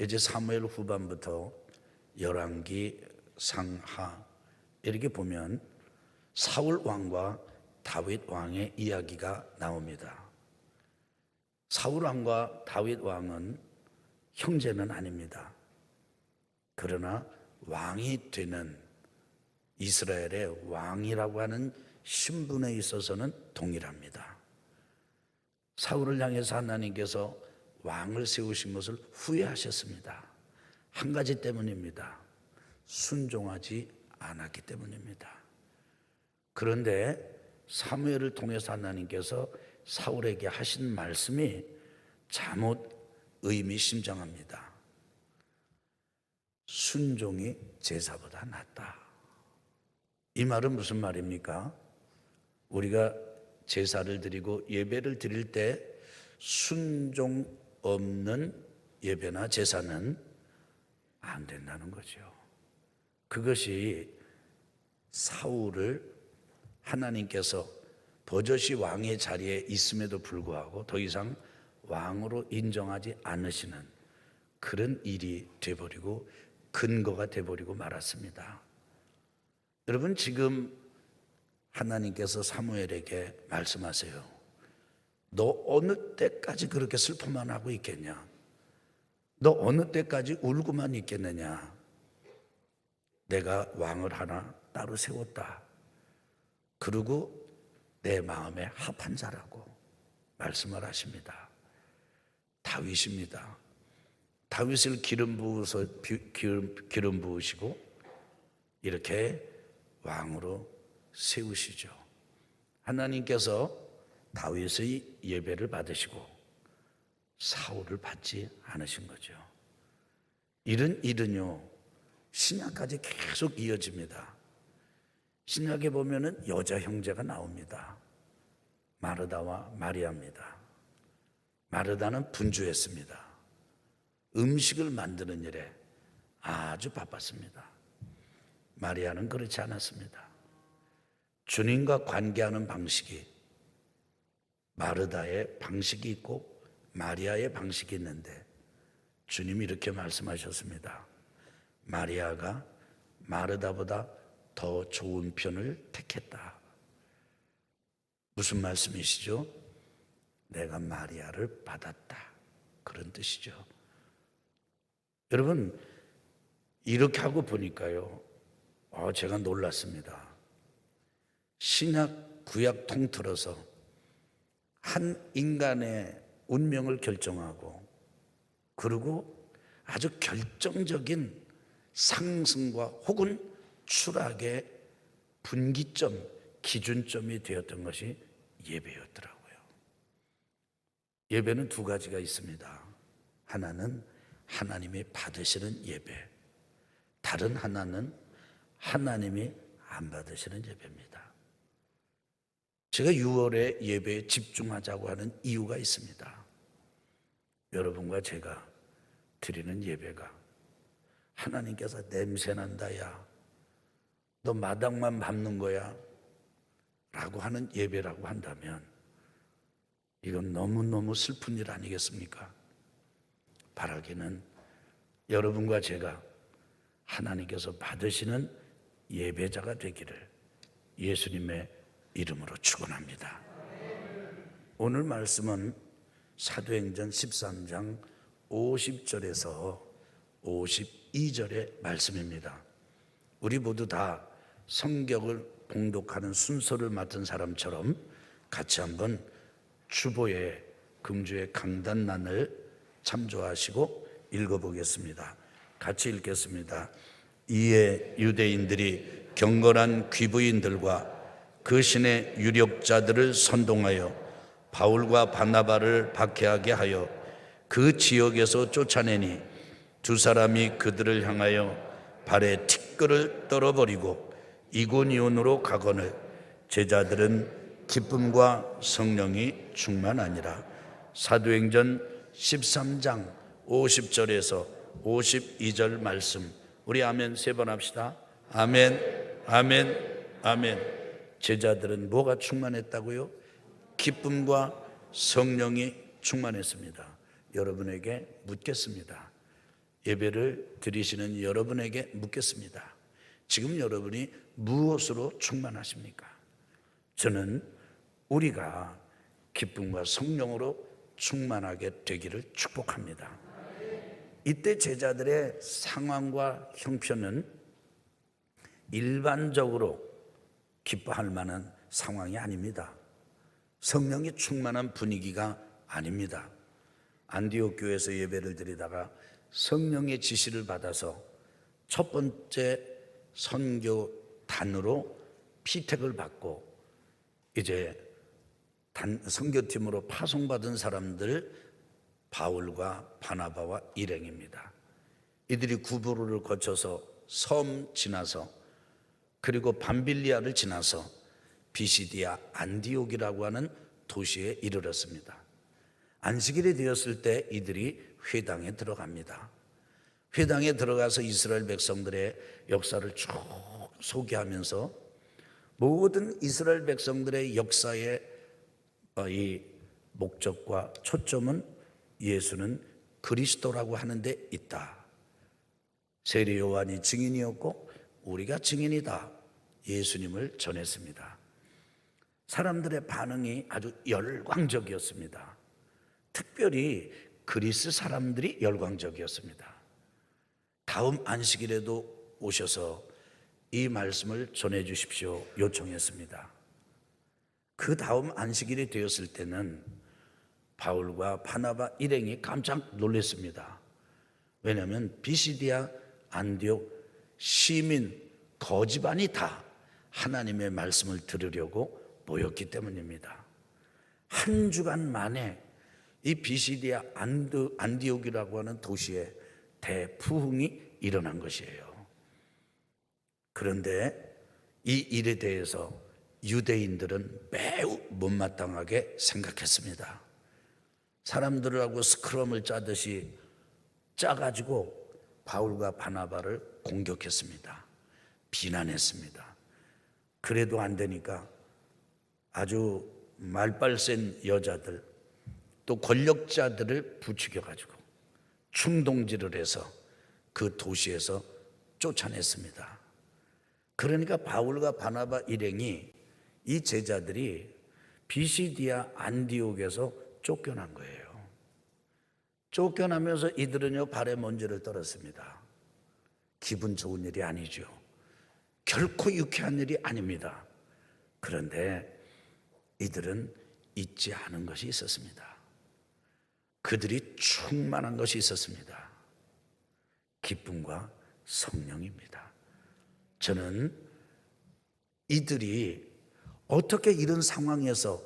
이제 사무엘 후반부터 열왕기 상하 이렇게 보면 사울 왕과 다윗 왕의 이야기가 나옵니다. 사울 왕과 다윗 왕은 형제는 아닙니다. 그러나 왕이 되는 이스라엘의 왕이라고 하는 신분에 있어서는 동일합니다. 사울을 향해서 하나님께서 왕을 세우신 것을 후회하셨습니다. 한 가지 때문입니다. 순종하지 않았기 때문입니다. 그런데 사무엘을 통해서 하나님께서 사울에게 하신 말씀이 잘못 의미심장합니다. 순종이 제사보다 낫다. 이 말은 무슨 말입니까? 우리가 제사를 드리고 예배를 드릴 때 순종 없는 예배나 제사는 안 된다는 거죠. 그것이 사울을 하나님께서 버젓이 왕의 자리에 있음에도 불구하고 더 이상 왕으로 인정하지 않으시는 그런 일이 돼버리고 근거가 돼버리고 말았습니다. 여러분, 지금 하나님께서 사무엘에게 말씀하세요. 너 어느 때까지 그렇게 슬퍼만 하고 있겠냐? 너 어느 때까지 울고만 있겠느냐? 내가 왕을 하나 따로 세웠다. 그리고 내 마음에 합한 자라고 말씀을 하십니다. 다윗입니다. 다윗을 기름 부으시고 이렇게 왕으로 세우시죠. 하나님께서 다윗의 예배를 받으시고 사울을 받지 않으신 거죠. 이런 일은요, 신약까지 계속 이어집니다. 신약에 보면은 여자 형제가 나옵니다. 마르다와 마리아입니다. 마르다는 분주했습니다. 음식을 만드는 일에 아주 바빴습니다. 마리아는 그렇지 않았습니다. 주님과 관계하는 방식이 마르다의 방식이 있고 마리아의 방식이 있는데 주님이 이렇게 말씀하셨습니다. 마리아가 마르다보다 더 좋은 편을 택했다. 무슨 말씀이시죠? 내가 마리아를 받았다. 그런 뜻이죠. 여러분, 이렇게 하고 보니까요, 제가 놀랐습니다. 신약, 구약 통틀어서 한 인간의 운명을 결정하고 그리고 아주 결정적인 상승과 혹은 추락의 분기점, 기준점이 되었던 것이 예배였더라고요. 예배는 두 가지가 있습니다. 하나는 하나님이 받으시는 예배, 다른 하나는 하나님이 안 받으시는 예배입니다. 제가 6월에 예배에 집중하자고 하는 이유가 있습니다. 여러분과 제가 드리는 예배가 하나님께서 냄새난다, 야, 너 마당만 밟는 거야 라고 하는 예배라고 한다면 이건 너무너무 슬픈 일 아니겠습니까? 바라기는 여러분과 제가 하나님께서 받으시는 예배자가 되기를 예수님의 이름으로 축원합니다. 오늘 말씀은 사도행전 13장 50절에서 52절의 말씀입니다. 우리 모두 다 성경을 봉독하는 순서를 맡은 사람처럼 같이 한번 주보의 금주의 강단란을 참조하시고 읽어보겠습니다. 같이 읽겠습니다. 이에 유대인들이 경건한 귀부인들과 그 신의 유력자들을 선동하여 바울과 바나바를 박해하게 하여 그 지역에서 쫓아내니 두 사람이 그들을 향하여 발에 티끌을 떨어버리고 이고니온으로 가거늘 제자들은 기쁨과 성령이 충만하니라. 사도행전 13장 50절에서 52절 말씀, 우리 아멘 세 번 합시다. 아멘, 아멘, 아멘. 제자들은 뭐가 충만했다고요? 기쁨과 성령이 충만했습니다. 여러분에게 묻겠습니다. 예배를 드리시는 여러분에게 묻겠습니다. 지금 여러분이 무엇으로 충만하십니까? 저는 우리가 기쁨과 성령으로 충만하게 되기를 축복합니다. 이때 제자들의 상황과 형편은 일반적으로 기뻐할 만한 상황이 아닙니다. 성령이 충만한 분위기가 아닙니다. 안디옥 교회에서 예배를 드리다가 성령의 지시를 받아서 첫 번째 선교단으로 피택을 받고 이제 선교팀으로 파송받은 사람들 바울과 바나바와 일행입니다. 이들이 구브로를 거쳐서 섬 지나서 그리고 밤빌리아를 지나서 비시디아 안디옥이라고 하는 도시에 이르렀습니다. 안식일이 되었을 때 이들이 회당에 들어갑니다. 회당에 들어가서 이스라엘 백성들의 역사를 쭉 소개하면서 모든 이스라엘 백성들의 역사의 이 목적과 초점은 예수는 그리스도라고 하는 데 있다. 세례 요한이 증인이었고 우리가 증인이다. 예수님을 전했습니다. 사람들의 반응이 아주 열광적이었습니다. 특별히 그리스 사람들이 열광적이었습니다. 다음 안식일에도 오셔서 이 말씀을 전해 주십시오 요청했습니다. 그 다음 안식일이 되었을 때는 바울과 바나바 일행이 깜짝 놀랐습니다. 왜냐하면 비시디아 안디옥 시민 거지반이 다 하나님의 말씀을 들으려고 모였기 때문입니다. 한 주간 만에 이 비시디아 안디옥이라고 하는 도시에 대부흥이 일어난 것이에요. 그런데 이 일에 대해서 유대인들은 매우 못마땅하게 생각했습니다. 사람들하고 스크럼을 짜듯이 짜가지고 바울과 바나바를 공격했습니다. 비난했습니다. 그래도 안 되니까 아주 말빨 센 여자들 또 권력자들을 부추겨가지고 충동질을 해서 그 도시에서 쫓아냈습니다. 그러니까 바울과 바나바 일행이 이 제자들이 비시디아 안디옥에서 쫓겨난 거예요. 쫓겨나면서 이들은요 발에 먼지를 떨었습니다. 기분 좋은 일이 아니죠. 결코 유쾌한 일이 아닙니다. 그런데 이들은 잊지 않은 것이 있었습니다. 그들이 충만한 것이 있었습니다. 기쁨과 성령입니다. 저는 이들이 어떻게 이런 상황에서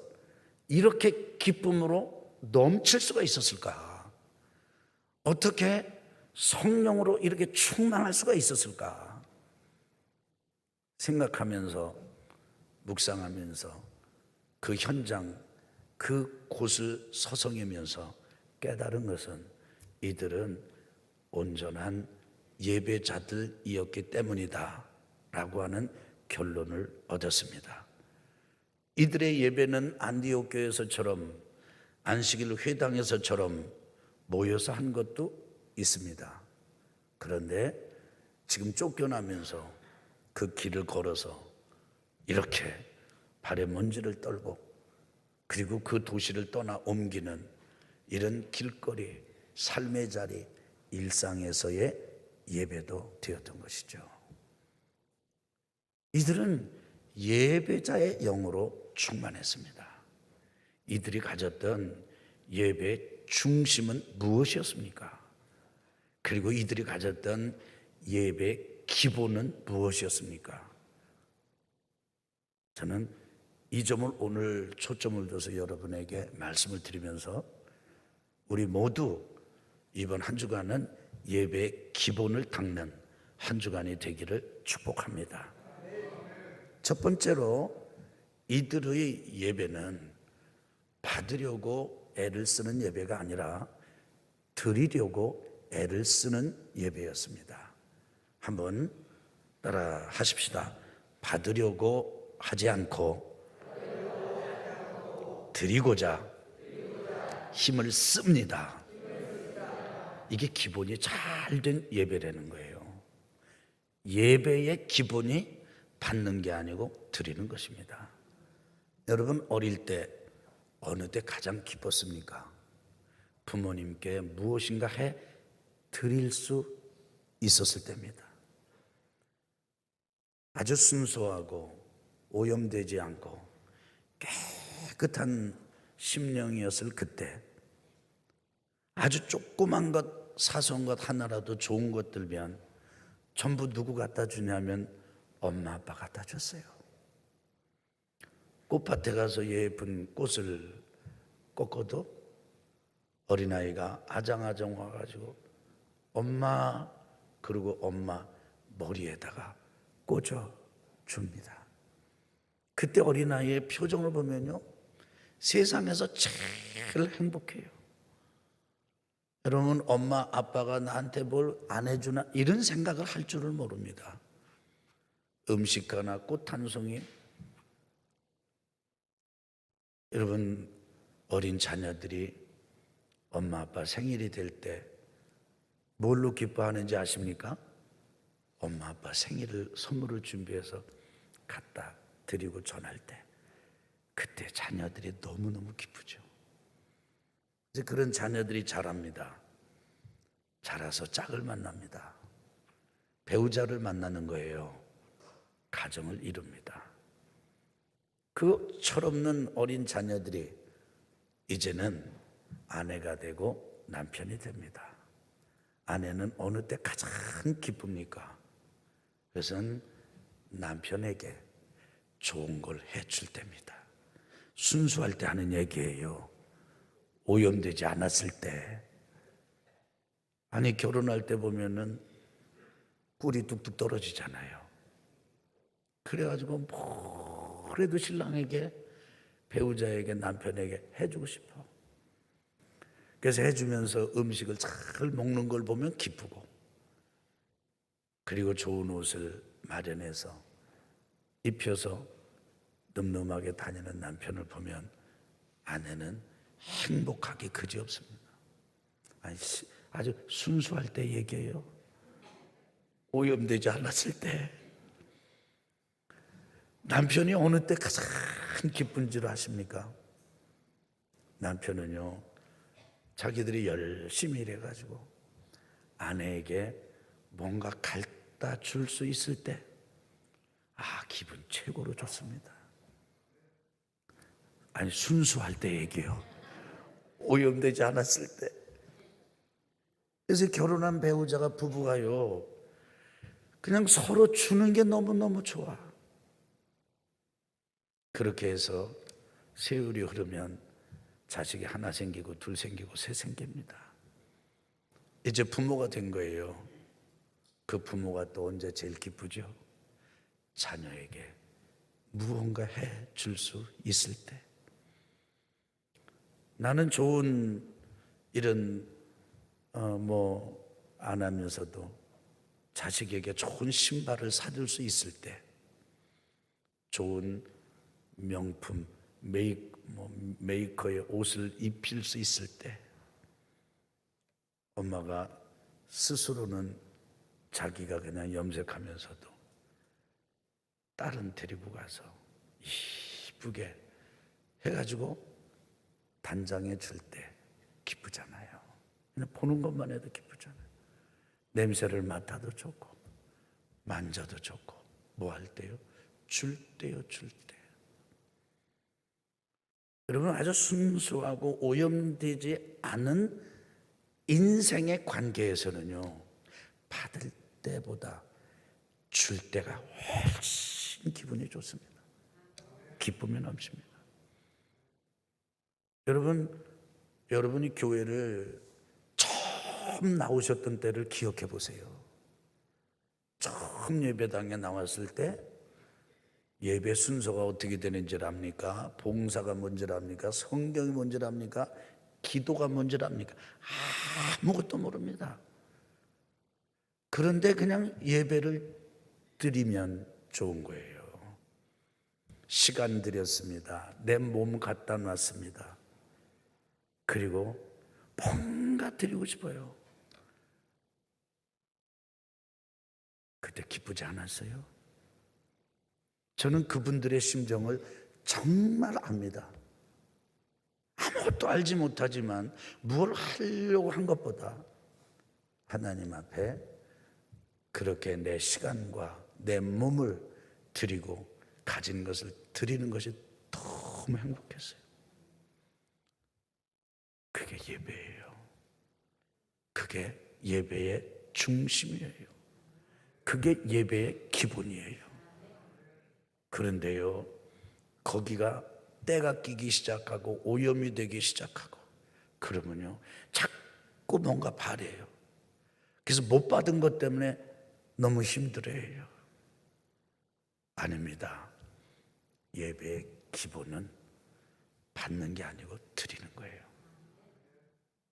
이렇게 기쁨으로 넘칠 수가 있었을까? 어떻게 성령으로 이렇게 충만할 수가 있었을까? 생각하면서 묵상하면서 그 현장 그 곳을 서성이면서 깨달은 것은 이들은 온전한 예배자들이었기 때문이다 라고 하는 결론을 얻었습니다. 이들의 예배는 안디옥 교회에서처럼 안식일 회당에서처럼 모여서 한 것도 있습니다. 그런데 지금 쫓겨나면서 그 길을 걸어서 이렇게 발에 먼지를 떨고 그리고 그 도시를 떠나 옮기는 이런 길거리, 삶의 자리, 일상에서의 예배도 되었던 것이죠. 이들은 예배자의 영으로 충만했습니다. 이들이 가졌던 예배의 중심은 무엇이었습니까? 그리고 이들이 가졌던 예배의 기본은 무엇이었습니까? 저는 이 점을 오늘 초점을 둬서 여러분에게 말씀을 드리면서 우리 모두 이번 한 주간은 예배의 기본을 닦는 한 주간이 되기를 축복합니다. 첫 번째로 이들의 예배는 받으려고 애를 쓰는 예배가 아니라 드리려고 애를 쓰는 예배였습니다. 한번 따라 하십시다. 받으려고 하지 않고 드리고자 힘을 씁니다. 이게 기본이 잘 된 예배라는 거예요. 예배의 기본이 받는 게 아니고 드리는 것입니다. 여러분 어릴 때 어느 때 가장 기뻤습니까? 부모님께 무엇인가 해 드릴 수 있었을 때입니다. 아주 순수하고 오염되지 않고 깨끗한 심령이었을 그때 아주 조그만 것, 사소한 것 하나라도 좋은 것 들면 전부 누구 갖다 주냐면 엄마 아빠 갖다 줬어요. 꽃밭에 가서 예쁜 꽃을 꺾어도 어린아이가 아장아장 와가지고 엄마, 그리고 엄마 머리에다가 꽂아 줍니다. 그때 어린아이의 표정을 보면요, 세상에서 제일 행복해요. 여러분, 엄마 아빠가 나한테 뭘 안 해주나 이런 생각을 할 줄을 모릅니다. 음식 하나, 꽃 한 송이. 여러분, 어린 자녀들이 엄마 아빠 생일이 될 때 뭘로 기뻐하는지 아십니까? 엄마 아빠 생일을 선물을 준비해서 갖다 드리고 전할 때 그때 자녀들이 너무너무 기쁘죠. 이제 그런 자녀들이 자랍니다. 자라서 짝을 만납니다. 배우자를 만나는 거예요. 가정을 이룹니다. 그 철없는 어린 자녀들이 이제는 아내가 되고 남편이 됩니다. 아내는 어느 때 가장 기쁩니까? 그것은 남편에게 좋은 걸 해줄 때입니다. 순수할 때 하는 얘기예요. 오염되지 않았을 때. 아니, 결혼할 때 보면은 꿀이 뚝뚝 떨어지잖아요. 그래가지고 뭐래도 신랑에게, 배우자에게, 남편에게 해주고 싶어. 그래서 해주면서 음식을 잘 먹는 걸 보면 기쁘고, 그리고 좋은 옷을 마련해서 입혀서 늠름하게 다니는 남편을 보면 아내는 행복하기 그지없습니다. 아주 순수할 때 얘기해요. 오염되지 않았을 때. 남편이 어느 때 가장 기쁜 줄 아십니까? 남편은요, 자기들이 열심히 일해가지고 아내에게 뭔가 갖다 줄 수 있을 때, 기분 최고로 좋습니다. 아니, 순수할 때 얘기요. 오염되지 않았을 때. 그래서 결혼한 배우자가, 부부가요, 그냥 서로 주는 게 너무너무 좋아. 그렇게 해서 세월이 흐르면 자식이 하나 생기고 둘 생기고 셋 생깁니다. 이제 부모가 된 거예요. 그 부모가 또 언제 제일 기쁘죠? 자녀에게 무언가 해 줄 수 있을 때. 나는 좋은 이런 안 하면서도 자식에게 좋은 신발을 사줄 수 있을 때, 좋은 명품 메이커의 옷을 입힐 수 있을 때, 엄마가 스스로는 자기가 그냥 염색하면서도 딸은 데리고 가서 이쁘게 해가지고 단장해 줄 때 기쁘잖아요. 그냥 보는 것만 해도 기쁘잖아요. 냄새를 맡아도 좋고 만져도 좋고. 뭐 할 때요? 줄 때요, 줄 때. 여러분, 아주 순수하고 오염되지 않은 인생의 관계에서는요, 받을 때보다 줄 때가 훨씬 기분이 좋습니다. 기쁨이 넘칩니다. 여러분이 교회를 처음 나오셨던 때를 기억해 보세요. 처음 예배당에 나왔을 때 예배 순서가 어떻게 되는지 압니까? 봉사가 뭔지 압니까? 성경이 뭔지 압니까? 기도가 뭔지 압니까? 아무것도 모릅니다. 그런데 그냥 예배를 드리면 좋은 거예요. 시간 드렸습니다. 내 몸 갖다 놨습니다. 그리고 뭔가 드리고 싶어요. 그때 기쁘지 않았어요? 저는 그분들의 심정을 정말 압니다. 아무것도 알지 못하지만 뭘 하려고 한 것보다 하나님 앞에 그렇게 내 시간과 내 몸을 드리고 가진 것을 드리는 것이 너무 행복했어요. 그게 예배예요. 그게 예배의 중심이에요. 그게 예배의 기본이에요. 그런데요, 거기가 때가 끼기 시작하고 오염이 되기 시작하고 그러면요, 자꾸 뭔가 바래요. 그래서 못 받은 것 때문에 너무 힘들어해요. 아닙니다. 예배의 기본은 받는 게 아니고 드리는 거예요.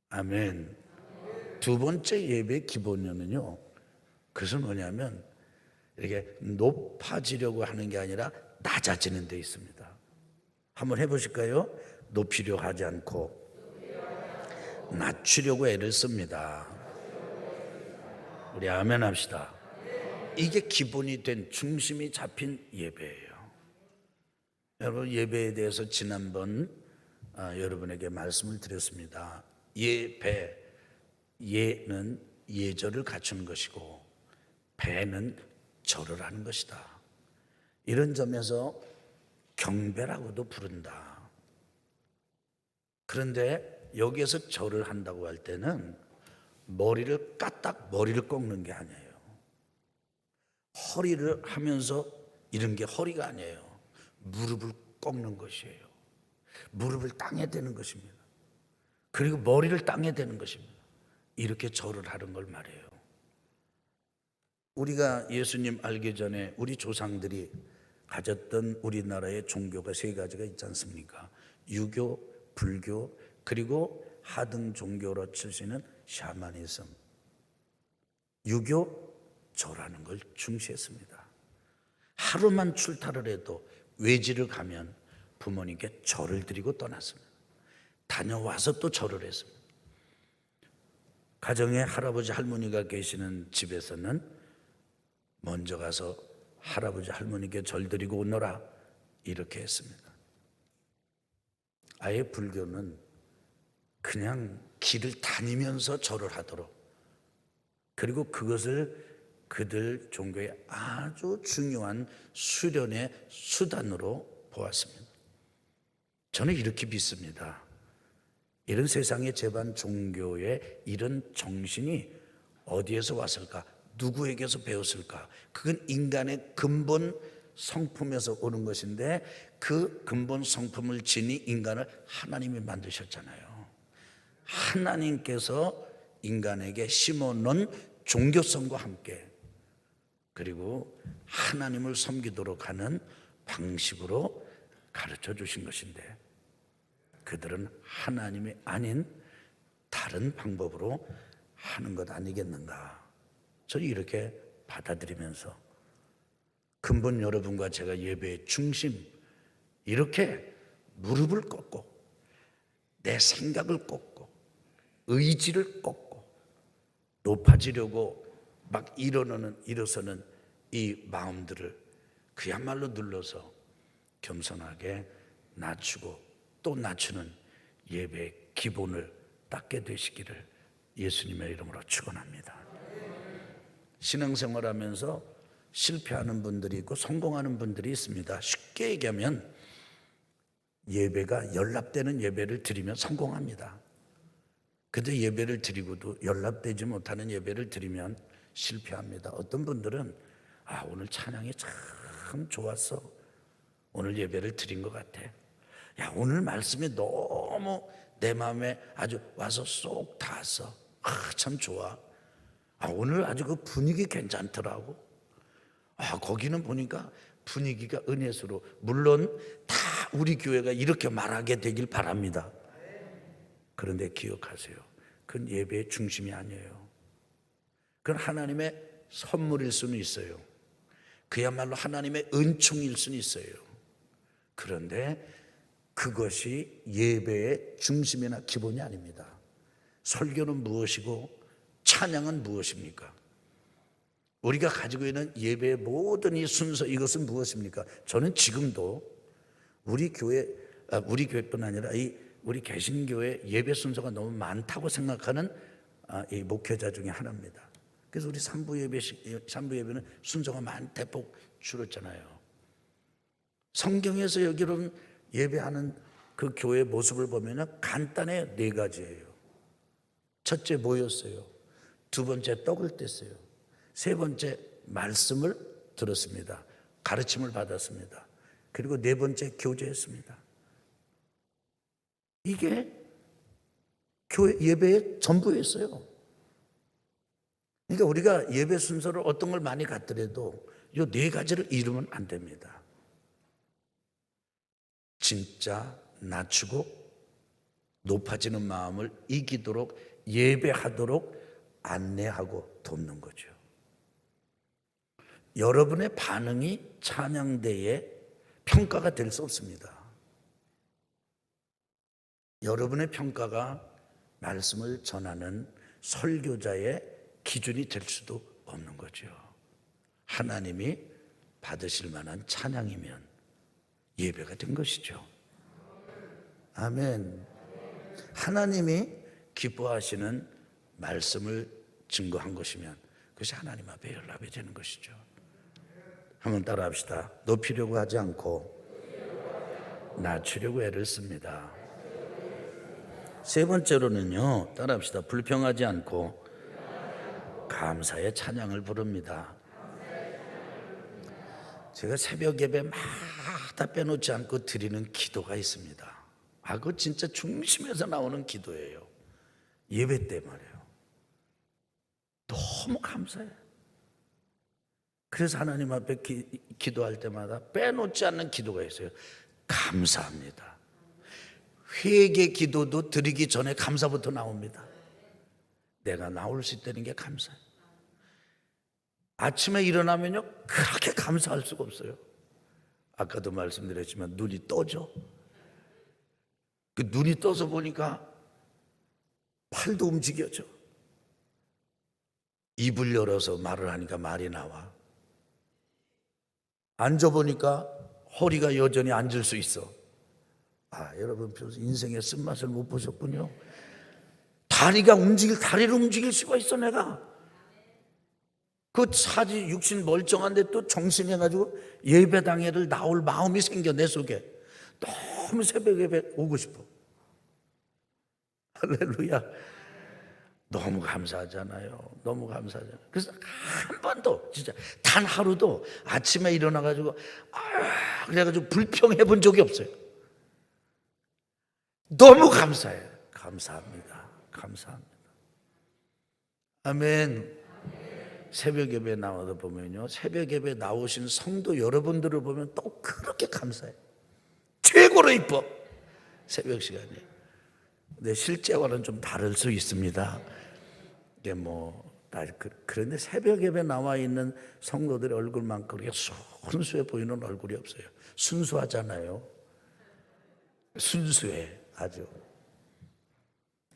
아멘. 두 번째 예배의 기본은요, 그것은 뭐냐면 이렇게 높아지려고 하는 게 아니라 낮아지는 데 있습니다. 한번 해보실까요? 높이려 하지 않고 낮추려고 애를 씁니다. 우리 아멘 합시다. 이게 기본이 된 중심이 잡힌 예배예요. 여러분, 예배에 대해서 지난번 여러분에게 말씀을 드렸습니다. 예배, 예는 예절을 갖추는 것이고 배는 절을 하는 것이다. 이런 점에서 경배라고도 부른다. 그런데 여기에서 절을 한다고 할 때는 머리를 까딱 머리를 꺾는 게 아니에요. 허리를 하면서 이런 게 허리가 아니에요. 무릎을 꺾는 것이에요. 무릎을 땅에 대는 것입니다. 그리고 머리를 땅에 대는 것입니다. 이렇게 절을 하는 걸 말해요. 우리가 예수님 알기 전에 우리 조상들이 가졌던 우리나라의 종교가 세 가지가 있지 않습니까? 유교, 불교, 그리고 하등 종교로 치시는 샤머니즘. 유교, 절하는 걸 중시했습니다. 하루만 출타를 해도 외지를 가면 부모님께 절을 드리고 떠났습니다. 다녀와서 또 절을 했습니다. 가정에 할아버지 할머니가 계시는 집에서는 먼저 가서 할아버지 할머니께 절드리고 오너라 이렇게 했습니다. 아예 불교는 그냥 길을 다니면서 절을 하도록, 그리고 그것을 그들 종교의 아주 중요한 수련의 수단으로 보았습니다. 저는 이렇게 믿습니다. 이런 세상의 제반 종교의 이런 정신이 어디에서 왔을까? 누구에게서 배웠을까? 그건 인간의 근본 성품에서 오는 것인데 그 근본 성품을 지니 인간을 하나님이 만드셨잖아요. 하나님께서 인간에게 심어놓은 종교성과 함께, 그리고 하나님을 섬기도록 하는 방식으로 가르쳐 주신 것인데 그들은 하나님이 아닌 다른 방법으로 하는 것 아니겠는가? 저는 이렇게 받아들이면서 근본 여러분과 제가 예배의 중심, 이렇게 무릎을 꿇고 내 생각을 꺾고 의지를 꺾고 높아지려고 막 일어서는 이 마음들을 그야말로 눌러서 겸손하게 낮추고 또 낮추는 예배의 기본을 닦게 되시기를 예수님의 이름으로 축원합니다. 신앙생활하면서 실패하는 분들이 있고 성공하는 분들이 있습니다. 쉽게 얘기하면 예배가 연락되는 예배를 드리면 성공합니다. 근데 예배를 드리고도 연락되지 못하는 예배를 드리면 실패합니다. 어떤 분들은 오늘 찬양이 참 좋았어. 오늘 예배를 드린 것 같아. 야, 오늘 말씀이 너무 내 마음에 아주 와서 쏙 닿았어. 참 좋아. 오늘 아주 그 분위기 괜찮더라고. 거기는 보니까 분위기가 은혜스러워. 물론 다 우리 교회가 이렇게 말하게 되길 바랍니다. 그런데 기억하세요. 그건 예배의 중심이 아니에요. 그건 하나님의 선물일 수는 있어요. 그야말로 하나님의 은총일 수는 있어요. 그런데 그것이 예배의 중심이나 기본이 아닙니다. 설교는 무엇이고 찬양은 무엇입니까? 우리가 가지고 있는 예배의 모든 이 순서, 이것은 무엇입니까? 저는 지금도 우리 교회뿐 아니라 우리 개신교회 예배 순서가 너무 많다고 생각하는 이 목회자 중에 하나입니다. 그래서 우리 삼부 예배는 순서가 대폭 줄었잖아요. 성경에서 여기는 예배하는 그 교회의 모습을 보면 간단해 4가지예요. 첫째 모였어요. 두 번째 떡을 뗐어요. 세 번째 말씀을 들었습니다. 가르침을 받았습니다. 그리고 네 번째 교제했습니다. 이게 교회 예배의 전부였어요. 그러니까 우리가 예배 순서를 어떤 걸 많이 갖더라도 이 4가지를 잃으면 안 됩니다. 진짜 낮추고 높아지는 마음을 이기도록 예배하도록 안내하고 돕는 거죠. 여러분의 반응이 찬양대의 평가가 될 수 없습니다. 여러분의 평가가 말씀을 전하는 설교자의 기준이 될 수도 없는 거죠. 하나님이 받으실 만한 찬양이면 예배가 된 것이죠. 아멘. 하나님이 기뻐하시는 말씀을 증거한 것이면 그것이 하나님 앞에 연락이 되는 것이죠. 한번 따라 합시다. 높이려고 하지 않고 낮추려고 애를 씁니다. 세 번째로는요, 따라 합시다. 불평하지 않고 감사의 찬양을 부릅니다. 제가 새벽 예배마다 빼놓지 않고 드리는 기도가 있습니다. 그거 진짜 중심에서 나오는 기도예요. 예배 때 말이에요. 너무 감사해요. 그래서 하나님 앞에 기도할 때마다 빼놓지 않는 기도가 있어요. 감사합니다. 회개 기도도 드리기 전에 감사부터 나옵니다. 내가 나올 수 있다는 게 감사해요. 아침에 일어나면요, 그렇게 감사할 수가 없어요. 아까도 말씀드렸지만 눈이 떠져. 그 눈이 떠서 보니까 팔도 움직여져. 입을 열어서 말을 하니까 말이 나와. 앉아보니까 허리가 여전히 앉을 수 있어. 여러분 인생의 쓴맛을 못 보셨군요. 다리를 움직일 수가 있어. 내가 그 사지 육신 멀쩡한데 또 정신해가지고 예배당에를 나올 마음이 생겨. 내 속에 너무 새벽 예배 오고 싶어. 할렐루야. 너무 감사하잖아요. 너무 감사하잖아요. 그래서 한 번도 진짜 단 하루도 아침에 일어나가지고 그래가지고 불평해 본 적이 없어요. 너무 감사해요. 감사합니다. 감사합니다. 아멘. 새벽 예배 나와서 보면요, 새벽 예배 나오신 성도 여러분들을 보면 또 그렇게 감사해요. 최고로 이뻐. 새벽 시간이. 근데 실제와는 좀 다를 수 있습니다. 이게 그런데 새벽 예배 나와 있는 성도들의 얼굴만큼 그렇게 순수해 보이는 얼굴이 없어요. 순수하잖아요. 순수해. 아주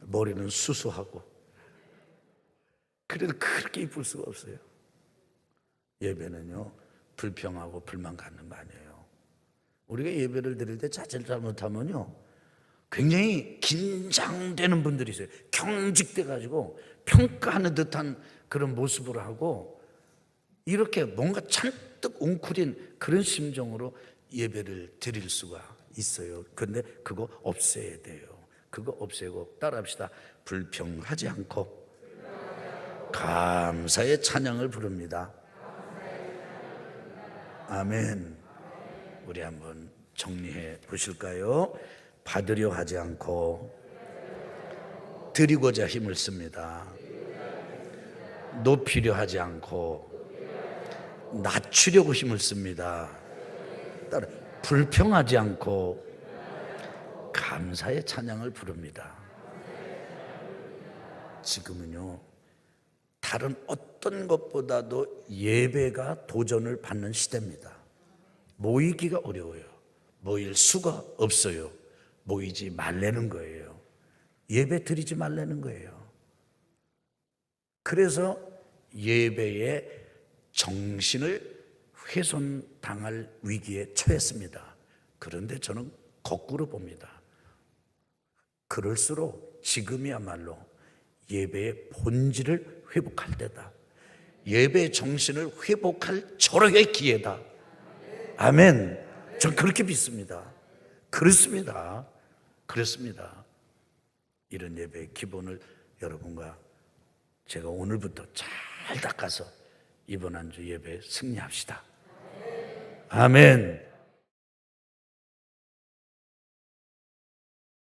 머리는 수수하고. 그래도 그렇게 이쁠 수가 없어요. 예배는요, 불평하고 불만 갖는 거 아니에요. 우리가 예배를 드릴 때 자제를 잘못하면요, 굉장히 긴장되는 분들이 있어요. 경직돼 가지고 평가하는 듯한 그런 모습을 하고, 이렇게 뭔가 잔뜩 웅크린 그런 심정으로 예배를 드릴 수가 있어요. 그런데 그거 없애야 돼요. 그거 없애고 따라합시다. 불평하지 않고 감사의 찬양을 부릅니다. 아멘. 우리 한번 정리해 보실까요? 받으려 하지 않고 드리고자 힘을 씁니다. 높이려 하지 않고 낮추려고 힘을 씁니다. 따라 불평하지 않고 감사의 찬양을 부릅니다. 지금은요, 다른 어떤 것보다도 예배가 도전을 받는 시대입니다. 모이기가 어려워요. 모일 수가 없어요. 모이지 말라는 거예요. 예배 드리지 말라는 거예요. 그래서 예배의 정신을 훼손당할 위기에 처했습니다. 그런데 저는 거꾸로 봅니다. 그럴수록 지금이야말로 예배의 본질을 회복할 때다. 예배의 정신을 회복할 절호의 기회다. 아멘. 전 그렇게 믿습니다. 그렇습니다. 이런 예배의 기본을 여러분과 제가 오늘부터 잘 닦아서 이번 한 주 예배에 승리합시다. 아멘.